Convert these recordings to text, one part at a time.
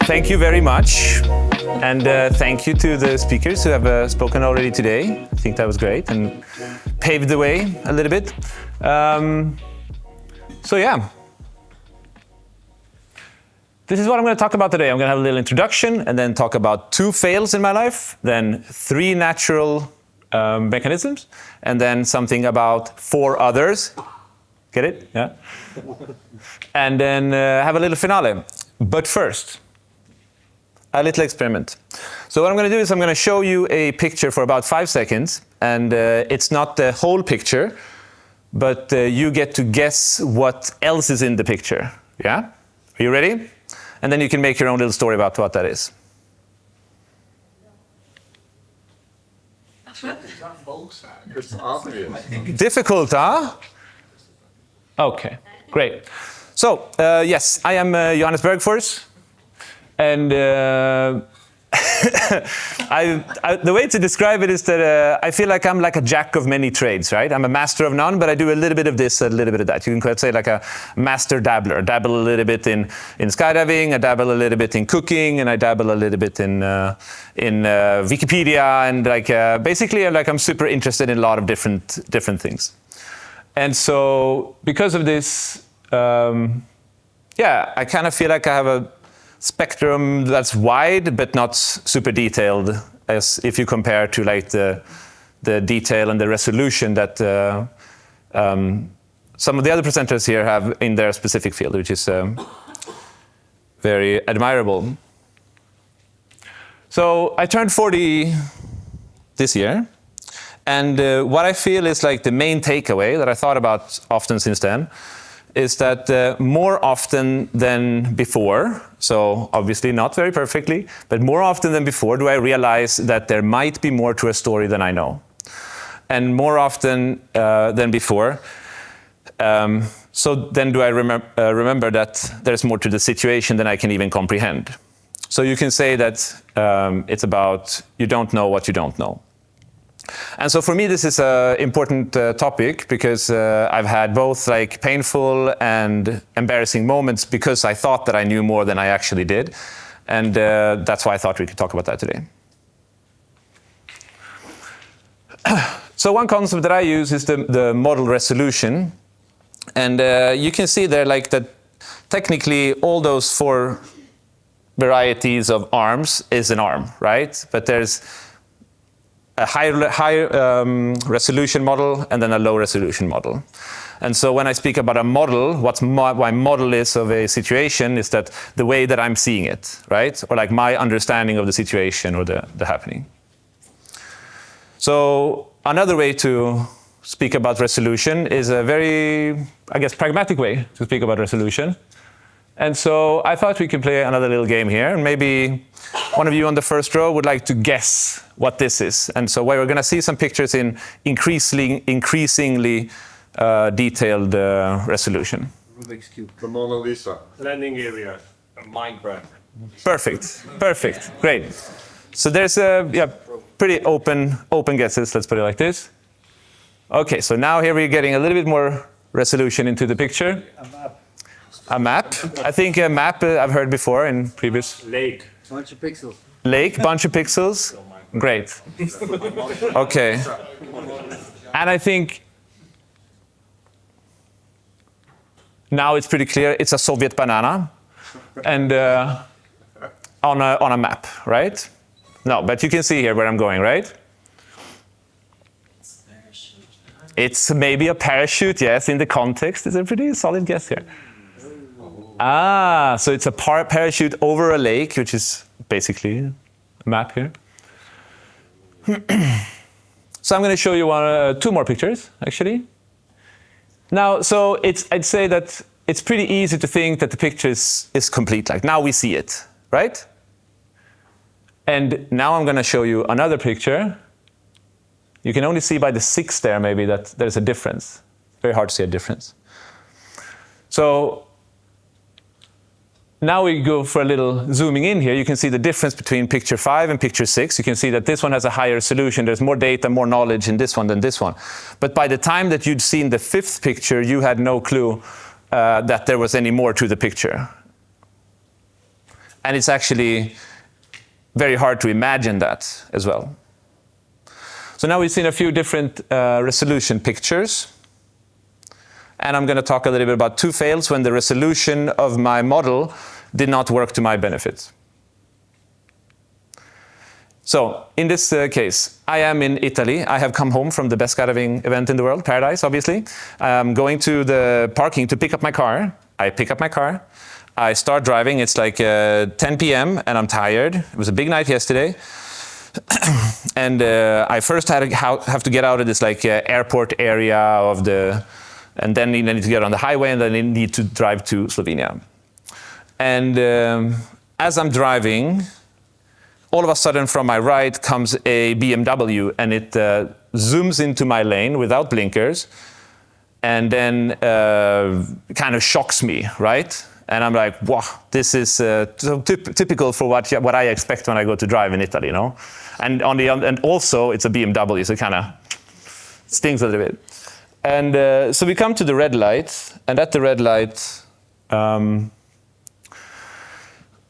Thank you very much. And thank you to the speakers who have spoken already today. I think that was great and paved the way a little bit. So yeah. This is what I'm going to talk about today. I'm going to have a little introduction and then talk about 2 fails in my life, then 3 natural mechanisms, and then something about 4 others. Get it? Yeah. And then have a little finale. But first, a little experiment. So what I'm going to do is I'm going to show you a picture for about 5 seconds, and it's not the whole picture, but you get to guess what else is in the picture. Yeah? Are you ready? And then you can make your own little story about what that is. It's obvious. Difficult, huh? Okay, great. So, yes, I am Johannes Bergfors. And the way to describe it is that I feel like I'm like a jack of many trades, right? I'm a master of none, but I do a little bit of this, a little bit of that. You can say like a master dabbler. I dabble a little bit in skydiving, I dabble a little bit in cooking, and I dabble a little bit in Wikipedia, and like basically like I'm super interested in a lot of different things. And so because of this, yeah, I kind of feel like I have a spectrum that's wide but not super detailed, as if you compare to like the detail and the resolution that some of the other presenters here have in their specific field, which is very admirable. So I turned 40 this year, and what I feel is like the main takeaway that I thought about often since then is that more often than before, so obviously not very perfectly, but more often than before do I realize that there might be more to a story than I know. And more often than before, so then do I remember that there's more to the situation than I can even comprehend. So you can say that it's about you don't know what you don't know. And so for me, this is an important topic because I've had both like painful and embarrassing moments because I thought that I knew more than I actually did. And that's why I thought we could talk about that today. So one concept that I use is the model resolution. And you can see there like that technically all those 4 varieties of arms is an arm, right? But there's a high resolution model and then a low resolution model. And so when I speak about a model, what my model is of a situation is that the way that I'm seeing it, right? Or like my understanding of the situation or the happening. So another way to speak about resolution is a very, I guess, pragmatic way to speak about resolution. And so I thought we could play another little game here, and maybe one of you on the first row would like to guess what this is. And so we're going to see some pictures in increasingly detailed resolution. Rubik's Cube. The Mona Lisa. Landing area. Minecraft. Perfect, great. So there's pretty open guesses, let's put it like this. Okay, so now here we're getting a little bit more resolution into the picture. A map. I think a map I've heard before in previous. Lake. Bunch of pixels. Lake, bunch of pixels. Great. Okay. And I think now it's pretty clear it's a Soviet banana, and on a map, right? No, but you can see here where I'm going, right? It's maybe a parachute, yes, in the context. It's a pretty solid guess here. Ah, so it's a parachute over a lake, which is basically a map here. So I'm going to show you 2 more pictures, actually. Now, so I'd say that it's pretty easy to think that the picture is complete. Like now we see it, right? And now I'm going to show you another picture. You can only see by the 6 there maybe that there's a difference. Very hard to see a difference. So Now we go for a little zooming in here. You can see the difference between picture 5 and picture 6. You can see that this one has a higher resolution. There's more data, more knowledge in this one than this one. But by the time that you'd seen the 5th picture, you had no clue that there was any more to the picture. And it's actually very hard to imagine that as well. So now we've seen a few different resolution pictures. And I'm going to talk a little bit about 2 fails when the resolution of my model did not work to my benefit. So in this case, I am in Italy. I have come home from the best skydiving event in the world, Paradise, obviously. I'm going to the parking to pick up my car. I pick up my car. I start driving. It's like 10 p.m. and I'm tired. It was a big night yesterday. And I first have to get out of this like airport area of the, and then I need to get on the highway, and then I need to drive to Slovenia. And as I'm driving, all of a sudden from my right comes a BMW, and it zooms into my lane without blinkers, and then kind of shocks me, right? And I'm like, wow, this is so typical for what I expect when I go to drive in Italy, you know? And and also it's a BMW, so it kind of stings a little bit. And so we come to the red light, and at the red light,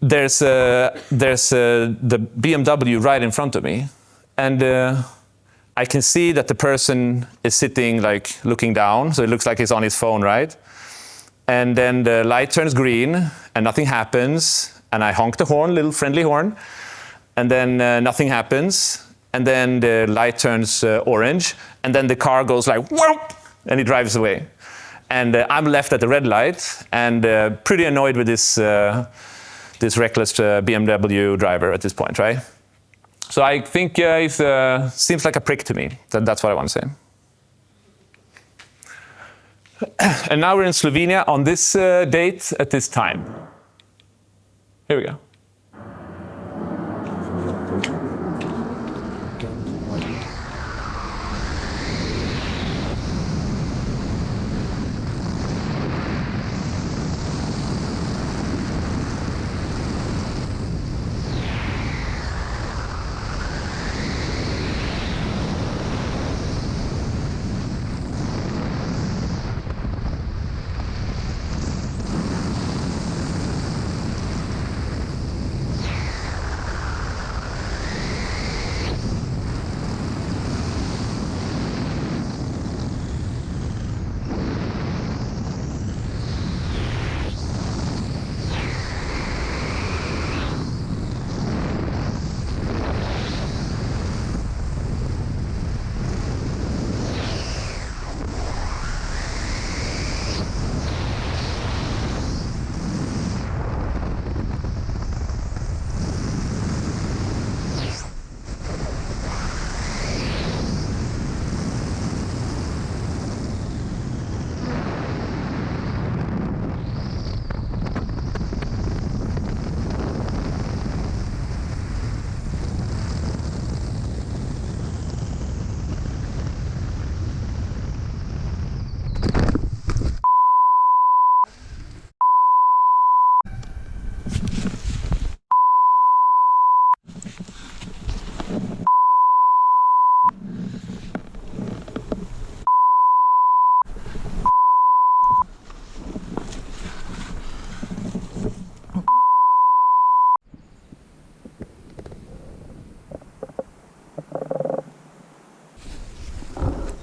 there's the BMW right in front of me, and I can see that the person is sitting like looking down, so it looks like he's on his phone, right? And then the light turns green, and nothing happens, and I honk the horn, little friendly horn, and then nothing happens, and then the light turns orange, and then the car goes like whoop, and it drives away. And I'm left at the red light, and pretty annoyed with this this reckless BMW driver at this point, right? So I think he seems like a prick to me. That's what I want to say. And now we're in Slovenia on this date at this time. Here we go.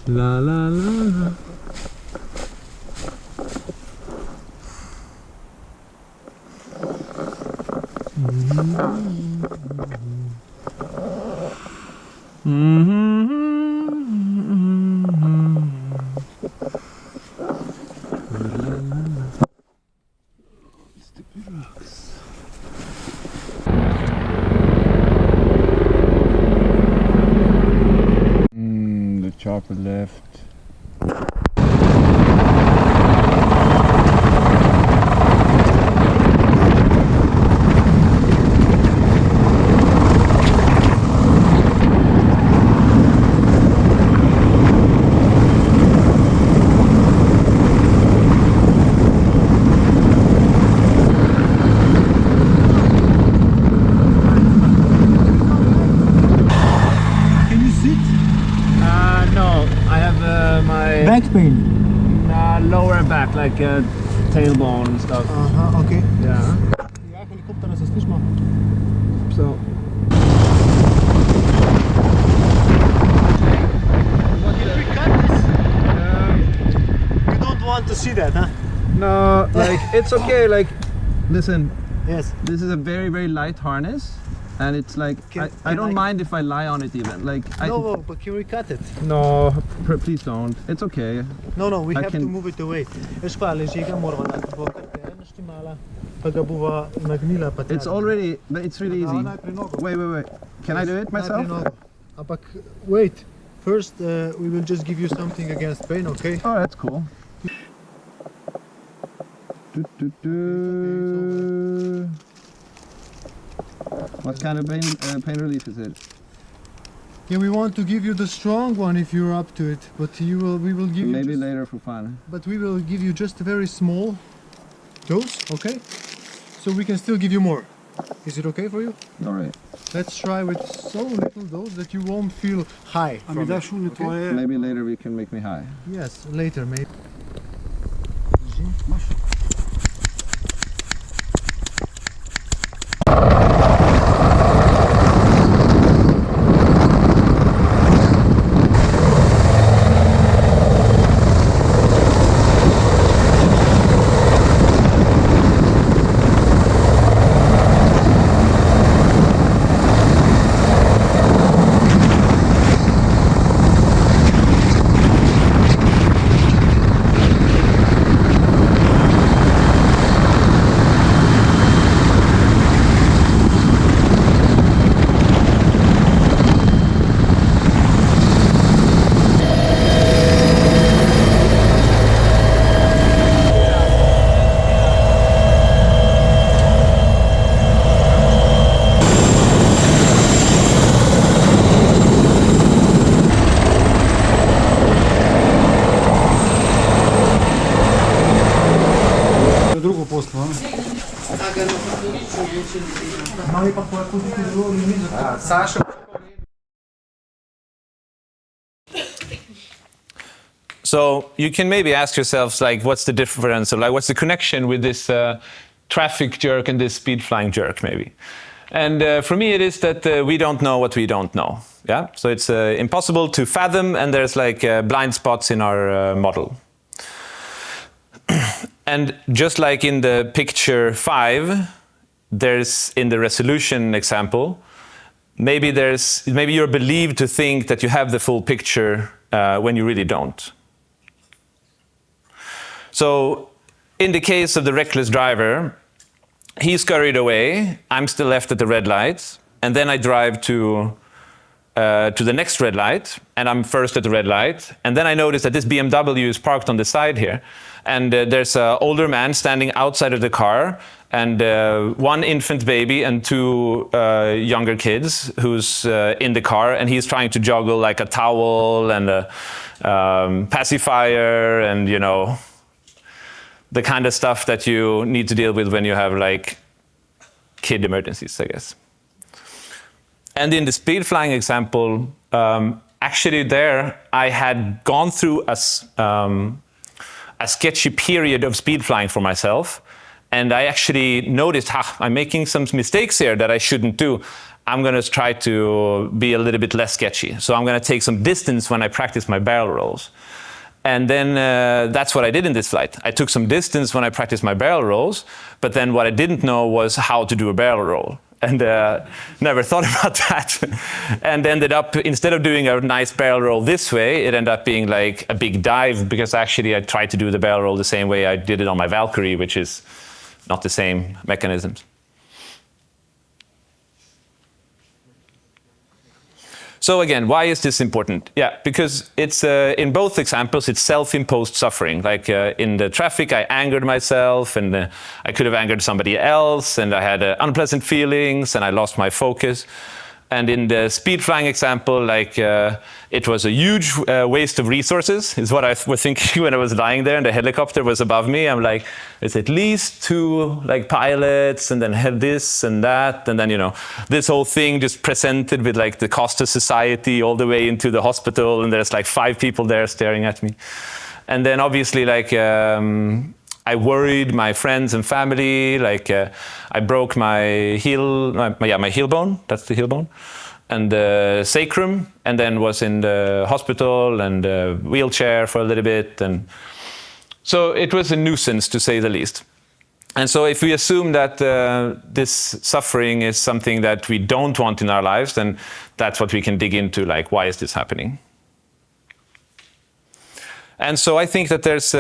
La la la la. Stupid rocks. The chopper left. like tailbone and stuff. Okay. Yeah. Ja, helikopter das ist nicht mal. So. If we cut this, you don't want to see that, huh? No, like it's okay. Like, listen, Yes. this is a very very light harness, and it's like I can don't I- mind if I lie on it even. Like No, but can we cut it? no, please don't. It's okay. No, we I have to can- move it away. Aš pavyzdžiui, morvana, buvo kartelė štimala, paga buvo nagnila patelė. It's already. It's really easy. Wait. Can I do it myself? Apak, wait. First, we will just give you something against pain, okay? Oh, that's cool. What kind of pain relief is it? Yeah, we want to give you the strong one if you're up to it, but we will give you. Maybe just- later for fun. But we will give you just a very small dose, okay? So we can still give you more. Is it okay for you? All right. Let's try with so little dose that you won't feel high. from it, okay? Maybe later we can make me high. Yes, later maybe. Drugo poslo, So you can maybe ask yourselves, like, what's the difference, or like, what's the connection with this traffic jerk and this speed flying jerk, maybe? And for me, it is that we don't know what we don't know. Yeah. So it's impossible to fathom, and there's like blind spots in our model. And just like in the picture 5, there's in the resolution example, maybe you're believed to think that you have the full picture when you really don't. So in the case of the reckless driver, he scurried away, I'm still left at the red light, and then I drive to the next red light, and I'm first at the red light, and then I notice that this BMW is parked on the side here, and there's an older man standing outside of the car, and one infant baby and 2 younger kids who's in the car, and he's trying to juggle like a towel and a pacifier and, you know, the kind of stuff that you need to deal with when you have like kid emergencies, I guess. And in the speed flying example, actually there I had gone through a sketchy period of speed flying for myself, and I actually noticed, I'm making some mistakes here that I shouldn't do. I'm going to try to be a little bit less sketchy. So I'm going to take some distance when I practice my barrel rolls. And then that's what I did in this flight. I took some distance when I practiced my barrel rolls, but then what I didn't know was how to do a barrel roll. And never thought about that. And ended up, instead of doing a nice barrel roll this way, it ended up being like a big dive, because actually I tried to do the barrel roll the same way I did it on my Valkyrie, which is not the same mechanisms. So again, why is this important? Yeah, because it's in both examples, it's self-imposed suffering. Like in the traffic, I angered myself, and I could have angered somebody else, and I had unpleasant feelings, and I lost my focus. And in the speed flying example, like it was a huge waste of resources, is what I was thinking when I was lying there and the helicopter was above me. I'm like, there's at least 2 like pilots, and then had this and that, and then, you know, this whole thing just presented with like the cost of society all the way into the hospital, and there's like 5 people there staring at me. And then obviously like I worried my friends and family, like I broke my heel, my heel bone, that's the heel bone, and the sacrum, and then was in the hospital and wheelchair for a little bit. And so it was a nuisance, to say the least. And so if we assume that this suffering is something that we don't want in our lives, then that's what we can dig into, like, why is this happening? And so I think that there's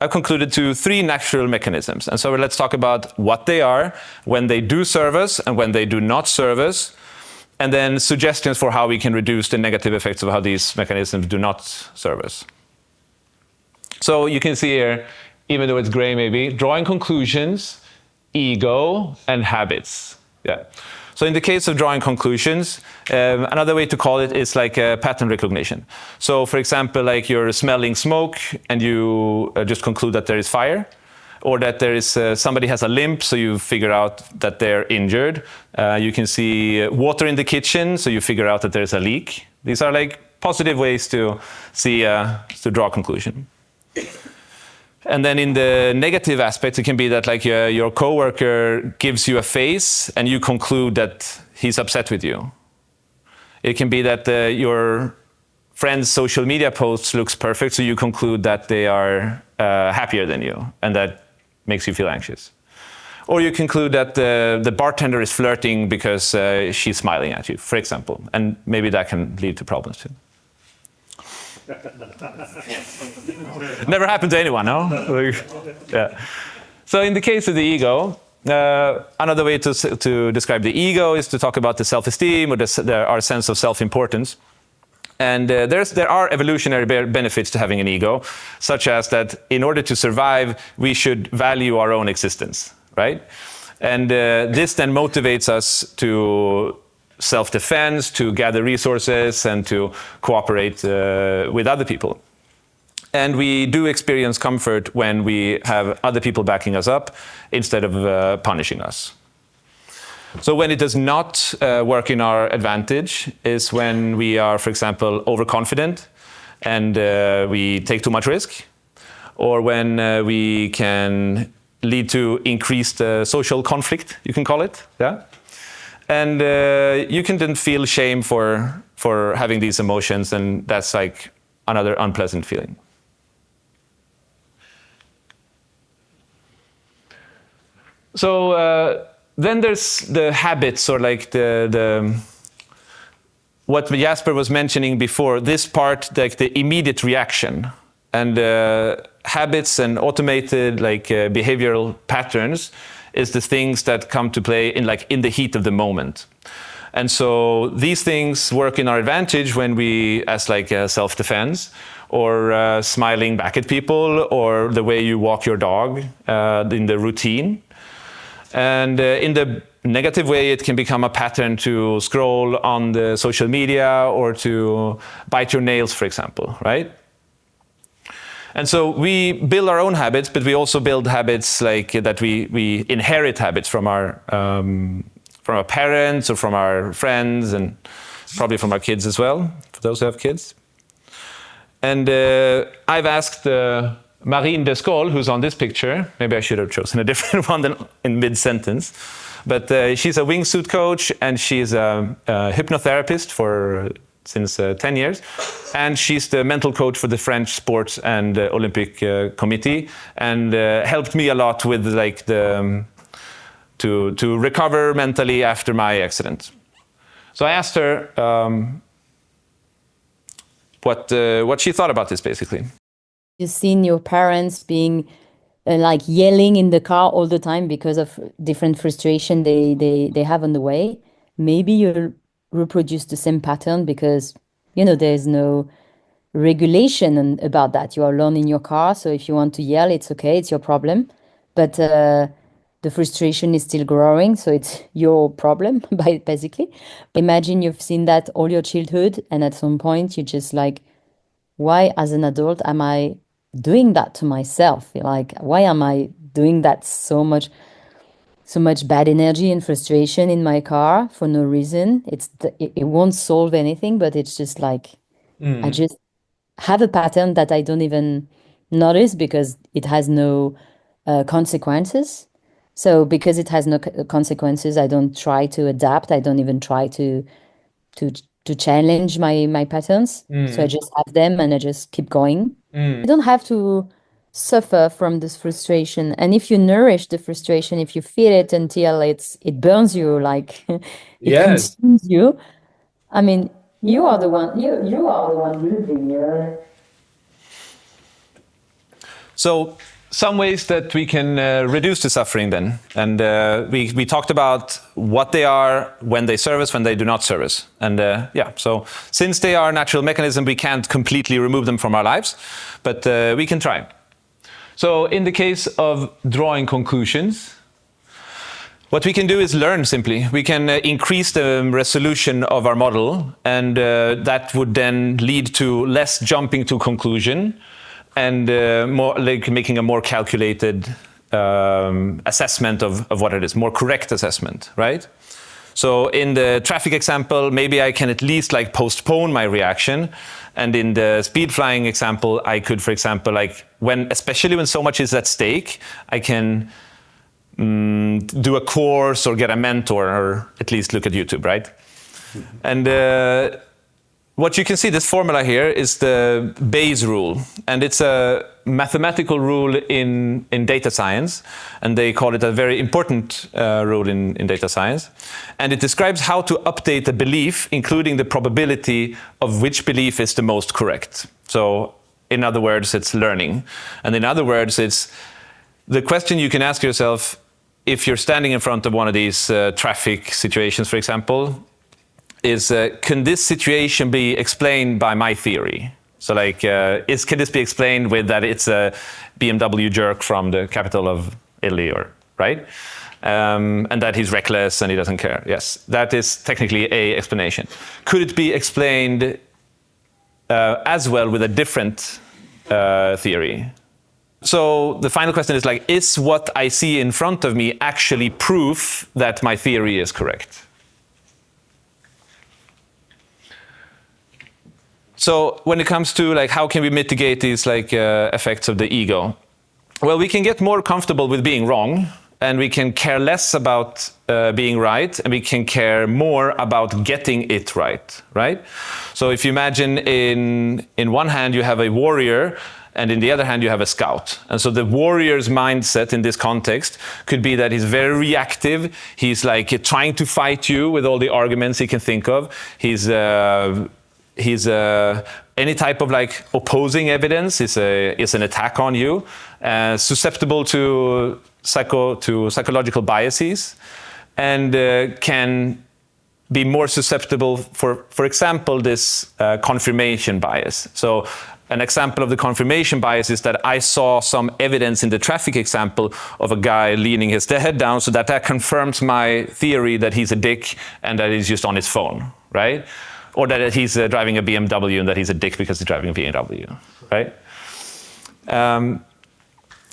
I've concluded to 3 natural mechanisms. And so let's talk about what they are, when they do serve us, and when they do not serve us, and then suggestions for how we can reduce the negative effects of how these mechanisms do not serve us. So you can see here, even though it's gray maybe, drawing conclusions, ego, and habits. Yeah. So in the case of drawing conclusions, another way to call it is like pattern recognition. So for example, like you're smelling smoke and you just conclude that there is fire, or that there is somebody has a limp, so you figure out that they're injured. You can see water in the kitchen, so you figure out that there's a leak. These are like positive ways to see to draw a conclusion. And then in the negative aspect, it can be that like your coworker gives you a face and you conclude that he's upset with you. It can be that your friend's social media post looks perfect, so you conclude that they are happier than you, and that makes you feel anxious. Or you conclude that the bartender is flirting because she's smiling at you, for example, and maybe that can lead to problems too. Never happened to anyone, no? Yeah. So in the case of the ego, another way to describe the ego is to talk about the self-esteem or our sense of self-importance. And there are evolutionary benefits to having an ego, such as that in order to survive, we should value our own existence, right? And this then motivates us to self-defense, to gather resources, and to cooperate with other people. And we do experience comfort when we have other people backing us up instead of punishing us. So when it does not work in our advantage is when we are, for example, overconfident and we take too much risk, or when we can lead to increased social conflict, you can call it, yeah? And you can then feel shame for having these emotions, and that's like another unpleasant feeling. So then there's the habits, or like the what Jasper was mentioning before, this part, like the immediate reaction. And habits and automated like behavioral patterns is the things that come to play in the heat of the moment. And so these things work in our advantage when we, as like self-defense, or smiling back at people, or the way you walk your dog in the routine. And in the negative way, it can become a pattern to scroll on the social media or to bite your nails, for example, right? And so we build our own habits, but we also build habits like that we inherit habits from our parents or from our friends, and probably from our kids as well, for those who have kids. And I've asked Marine Descol, who's on this picture, maybe I should have chosen a different one than in mid-sentence, but she's a wingsuit coach, and she's a hypnotherapist since 10 years, and she's the mental coach for the French Sports and Olympic Committee, and helped me a lot with like to recover mentally after my accident. So I asked her what she thought about this, basically. You've seen your parents being like yelling in the car all the time because of different frustration they have on the way. Maybe you'll reproduce the same pattern because, there's no regulation about that. You are alone in your car, so if you want to yell, it's okay, it's your problem. But the frustration is still growing, so it's your problem, basically. Imagine you've seen that all your childhood, and at some point you're just like, why as an adult am I doing that to myself? Like, why am I doing that so much bad energy and frustration in my car for no reason? It won't solve anything, but it's just like, I just have a pattern that I don't even notice because it has no consequences. So because it has no consequences, I don't try to adapt. I don't even try to challenge my patterns. So I just have them and I just keep going. You don't have to suffer from this frustration. And if you nourish the frustration, if you feel it until it burns you, like it Yes. consumes you, I mean, you are the one losing. So some ways that we can reduce the suffering then. And we talked about what they are when they serve us, when they do not serve us. And yeah, so since they are a natural mechanism, we can't completely remove them from our lives, but we can try. So in the case of drawing conclusions, what we can do is learn simply. We can increase the resolution of our model, and that would then lead to less jumping to conclusion and more like making a more calculated assessment of what it is, more correct assessment, right? So in the traffic example, maybe I can at least like postpone my reaction. And in the speed flying example, I could, for example, like especially when so much is at stake, I can do a course or get a mentor or at least look at YouTube, right? And what you can see, this formula here is the Bayes rule, and it's a mathematical rule in data science, and they call it a very important rule in data science. And it describes how to update a belief, including the probability of which belief is the most correct. So in other words, it's learning. And in other words, it's the question you can ask yourself if you're standing in front of one of these traffic situations, for example, is can this situation be explained by my theory? So like, can this be explained with that it's a BMW jerk from the capital of Italy, or right? And that he's reckless and he doesn't care. Yes, that is technically a explanation. Could it be explained as well with a different theory? So the final question is like, is what I see in front of me actually proof that my theory is correct? So when it comes to like how can we mitigate these like effects of the ego? Well, we can get more comfortable with being wrong, and we can care less about being right, and we can care more about getting it right, right? So if you imagine in one hand you have a warrior, and in the other hand you have a scout. And so the warrior's mindset in this context could be that he's very reactive. He's like trying to fight you with all the arguments he can think of. He's any type of like opposing evidence is an attack on you, susceptible to psychological biases, and can be more susceptible for example, this confirmation bias. So an example of the confirmation bias is that I saw some evidence in the traffic example of a guy leaning his head down, so that confirms my theory that he's a dick and that he's just on his phone, right? Or that he's driving a BMW and that he's a dick because he's driving a BMW, right? And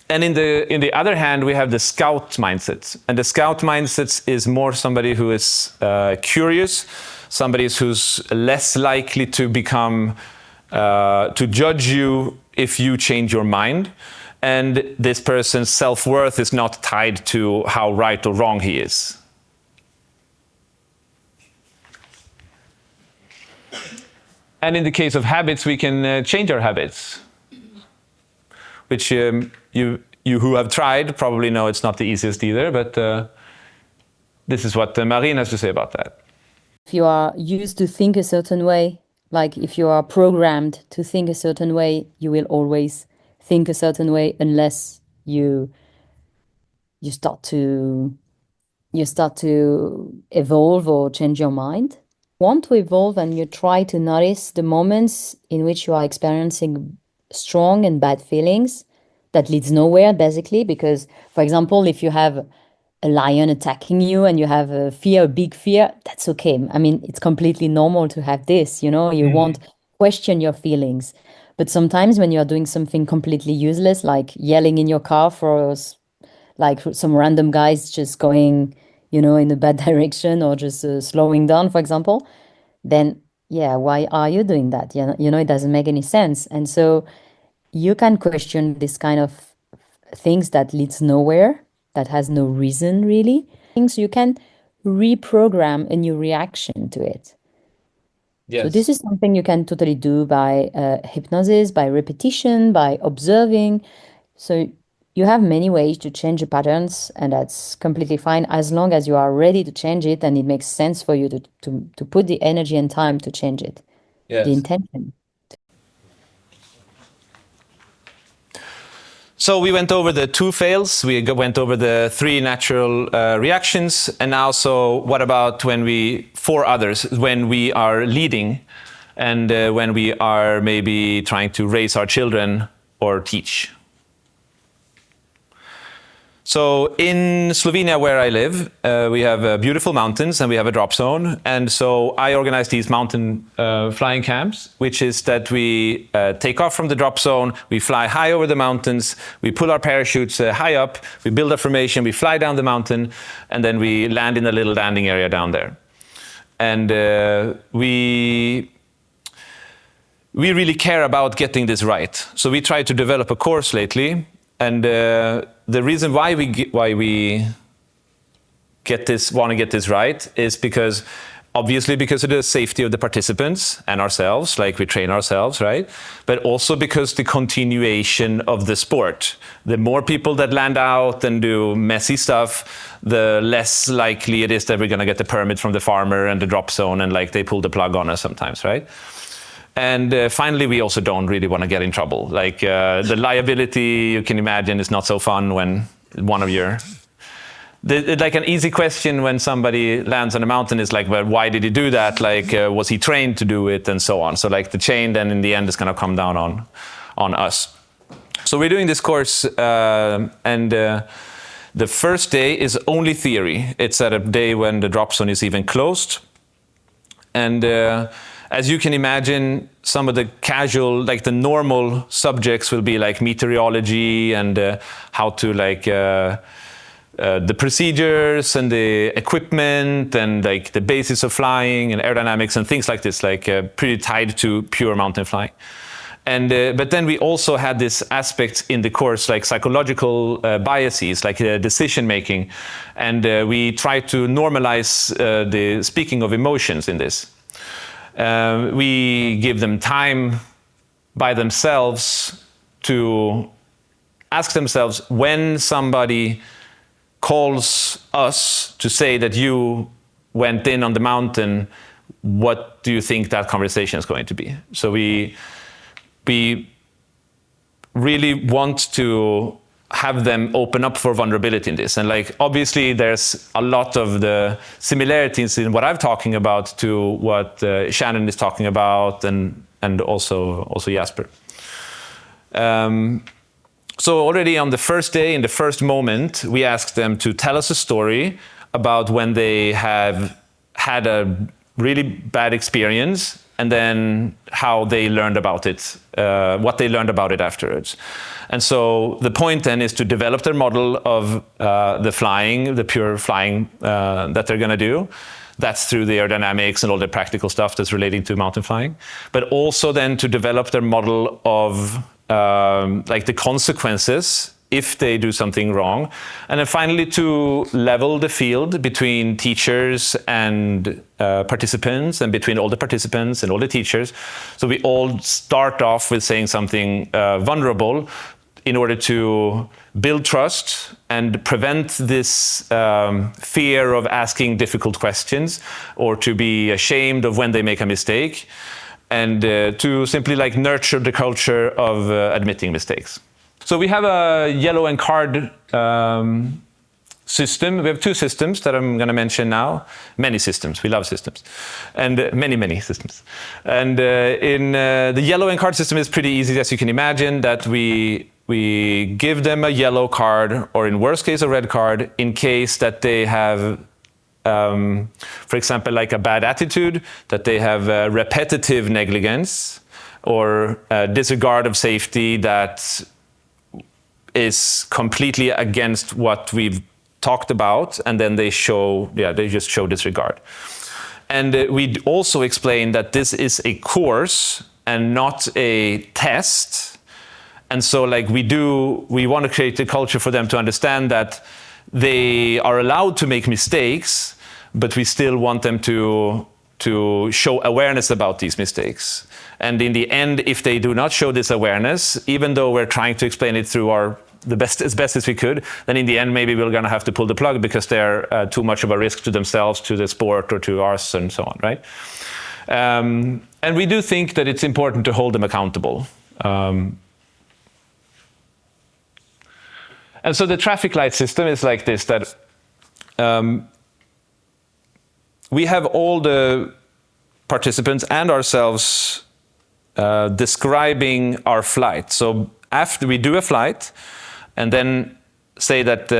in the other hand, we have the scout mindset. And the scout mindset is more somebody who is curious, somebody who's less likely to become, to judge you if you change your mind. And this person's self-worth is not tied to how right or wrong he is. And in the case of habits, we can change our habits, which you who have tried probably know it's not the easiest either, but this is what Marine has to say about that. If you are used to think a certain way, like if you are programmed to think a certain way, you will always think a certain way unless you start to evolve or change your mind. Want to evolve, and you try to notice the moments in which you are experiencing strong and bad feelings that leads nowhere, basically, because, for example, if you have a lion attacking you and you have a fear, a big fear, that's okay. I mean, it's completely normal to have this, you won't question your feelings. But sometimes when you're doing something completely useless, like yelling in your car for like some random guys just going, in a bad direction, or just slowing down, for example, then yeah, why are you doing that? It doesn't make any sense. And so you can question this kind of things that leads nowhere, that has no reason really. Things you can reprogram a new reaction to it. So this is something you can totally do by hypnosis, by repetition, by observing. So you have many ways to change the patterns, and that's completely fine as long as you are ready to change it and it makes sense for you to put the energy and time to change it. Yes. The intention. So we went over the 2 fails, we went over the 3 natural reactions, and now so what about 4 others, when we are leading and when we are maybe trying to raise our children or teach. So in Slovenia, where I live, we have beautiful mountains and we have a drop zone. And so I organize these mountain flying camps, which is that we take off from the drop zone, we fly high over the mountains, we pull our parachutes high up, we build a formation, we fly down the mountain, and then we land in a little landing area down there. And we really care about getting this right. So we try to develop a course lately. And the reason why we want to get this right is because, obviously, because of the safety of the participants and ourselves, like we train ourselves, right? But also because the continuation of the sport. The more people that land out and do messy stuff, the less likely it is that we're going to get the permit from the farmer and the drop zone, and like they pull the plug on us sometimes, right? And finally, we also don't really want to get in trouble. Like the liability, you can imagine, is not so fun when one of your... like an easy question when somebody lands on a mountain is like, well, why did he do that? Like, was he trained to do it, and so on. So like the chain then in the end is going to come down on us. So we're doing this course, and the first day is only theory. It's at a day when the drop zone is even closed. And as you can imagine, some of the casual, like the normal subjects will be like meteorology and how to like the procedures and the equipment and like the basis of flying and aerodynamics and things like this, like pretty tied to pure mountain flying. And but then we also had this aspect in the course, like psychological biases, like decision making, and we try to normalize the speaking of emotions in this. We give them time by themselves to ask themselves, when somebody calls us to say that you went in on the mountain, what do you think that conversation is going to be? So we really want to have them open up for vulnerability in this. And like, obviously there's a lot of the similarities in what I'm talking about to what Shannon is talking about, and also Jasper. So already on the first day, in the first moment, we asked them to tell us a story about when they have had a really bad experience, and then how they learned about it, what they learned about it afterwards. And so the point then is to develop their model of the pure flying that they're going to do. That's through the aerodynamics and all the practical stuff that's relating to mountain flying. But also then to develop their model of like the consequences if they do something wrong. And then finally to level the field between teachers and participants, and between all the participants and all the teachers. So we all start off with saying something vulnerable in order to build trust and prevent this fear of asking difficult questions or to be ashamed of when they make a mistake, and to simply like nurture the culture of admitting mistakes. So we have a yellow and card system. We have 2 systems that I'm going to mention now. Many systems. We love systems. And many systems. And in the yellow and card system is pretty easy, as you can imagine, that we give them a yellow card, or in worst case a red card, in case that they have, for example, like a bad attitude, that they have repetitive negligence or disregard of safety that is completely against what we've talked about, and then they just show disregard. And we also explain that this is a course and not a test. And so like we want to create a culture for them to understand that they are allowed to make mistakes, but we still want them to show awareness about these mistakes. And in the end, if they do not show this awareness, even though we're trying to explain it through as best as we could, then in the end, maybe we're going to have to pull the plug because they're too much of a risk to themselves, to the sport, or to us, and so on, right? And we do think that it's important to hold them accountable. And so the traffic light system is like this, that we have all the participants and ourselves describing our flight. So after we do a flight, and then say that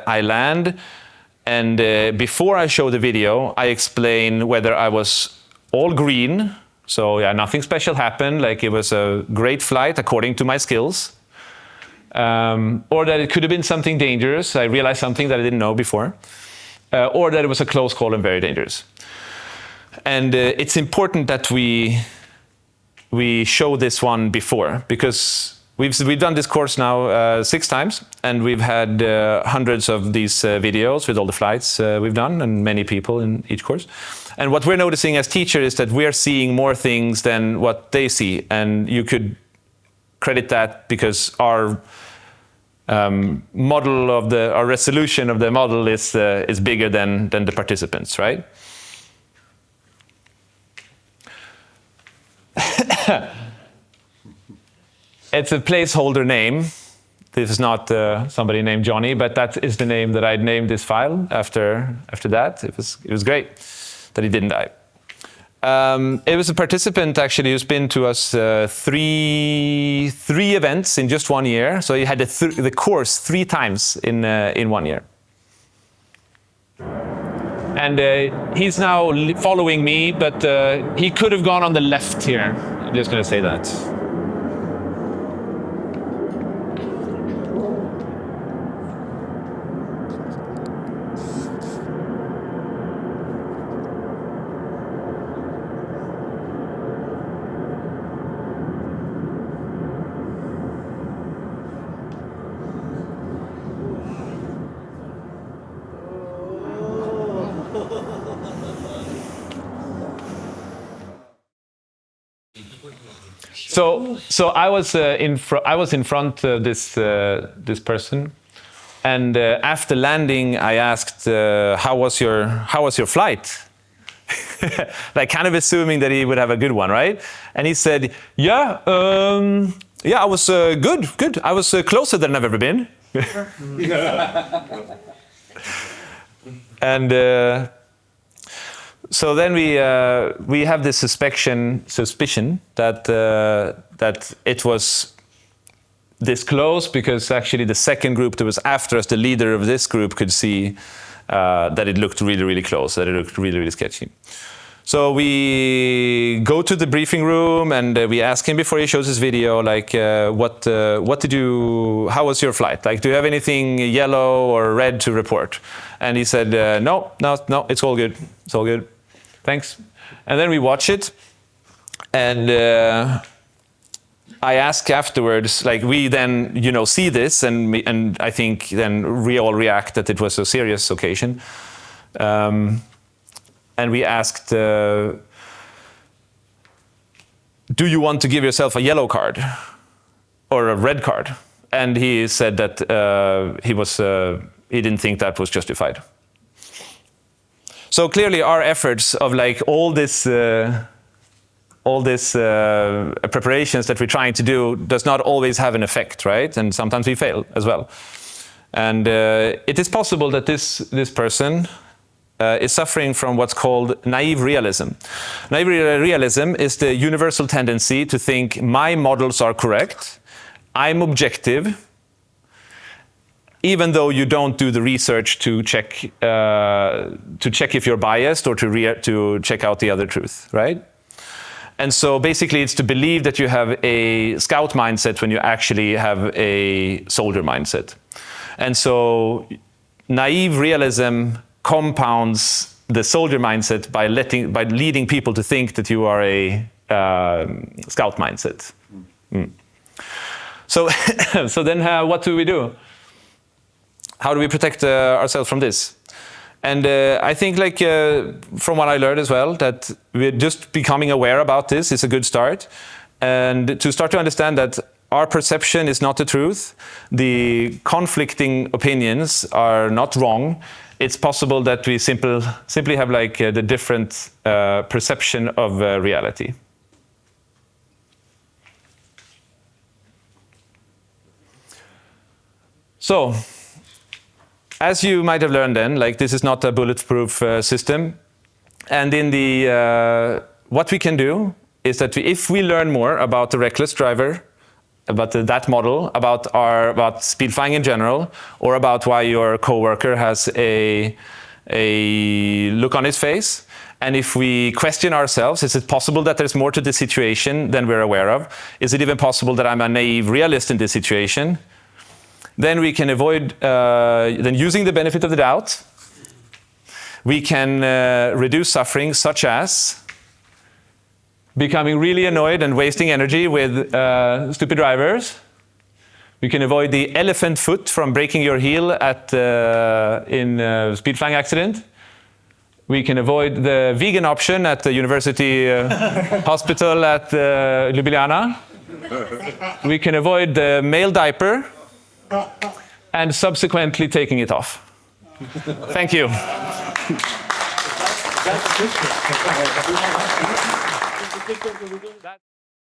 I land, and before I show the video, I explain whether I was all green, so yeah, nothing special happened, like it was a great flight according to my skills, or that it could have been something dangerous, I realized something that I didn't know before, or that it was a close call and very dangerous. And it's important that we show this one before, because we've done this course now 6 times, and we've had hundreds of these videos with all the flights we've done, and many people in each course. And what we're noticing as teachers is that we're seeing more things than what they see, and you could credit that because our model of our resolution of the model is bigger than the participants, right? It's a placeholder name. This is not somebody named Johnny, but that is the name that I'd named this file after that. It was great that he didn't die. It was a participant actually who's been to us three events in just 1 year. So he had the course 3 times in 1 year. And he's now following me, but he could have gone on the left here. I'm just going to say that. So I was in front of this person, and after landing, I asked, "How was your flight?" Like kind of assuming that he would have a good one, right? And he said, "Yeah, I was good. I was closer than I've ever been." And so then we have this suspicion that it was this close, because actually the second group that was after us, the leader of this group, could see that it looked really, really close, that it looked really, really sketchy. So we go to the briefing room and we ask him before he shows his video, like, how was your flight? Like, do you have anything yellow or red to report? And he said, no, it's all good. It's all good. Thanks. And then we watch it, and I ask afterwards, like, we then, see this, and I think then we all react that it was a serious occasion. And we asked, do you want to give yourself a yellow card or a red card? And he said that he didn't think that was justified. So clearly our efforts of like all this preparations that we're trying to do does not always have an effect, right? And sometimes we fail as well. And it is possible that this person is suffering from what's called naive realism. Naive realism is the universal tendency to think my models are correct, I'm objective, even though you don't do the research to check if you're biased or to check out the other truth, right? And so basically it's to believe that you have a scout mindset when you actually have a soldier mindset. And so naive realism compounds the soldier mindset by leading people to think that you are a scout mindset. So, so then what do we do? How do we protect ourselves from this? And I think, like from what I learned as well, that we're just becoming aware about this is a good start, and to start to understand that our perception is not the truth. The conflicting opinions are not wrong. It's possible that we simply have like the different perception of reality. So, as you might have learned then, like this is not a bulletproof system. And in the what we can do is that if we learn more about the reckless driver, about that model, about speed flying in general, or about why your coworker has a look on his face, and if we question ourselves, is it possible that there's more to the situation than we're aware of? Is it even possible that I'm a naive realist in this situation? Then we can avoid then using the benefit of the doubt. We can reduce suffering, such as becoming really annoyed and wasting energy with stupid drivers. We can avoid the elephant foot from breaking your heel in a speed flying accident. We can avoid the vegan option at the university hospital at Ljubljana. We can avoid the male diaper and subsequently taking it off. Thank you.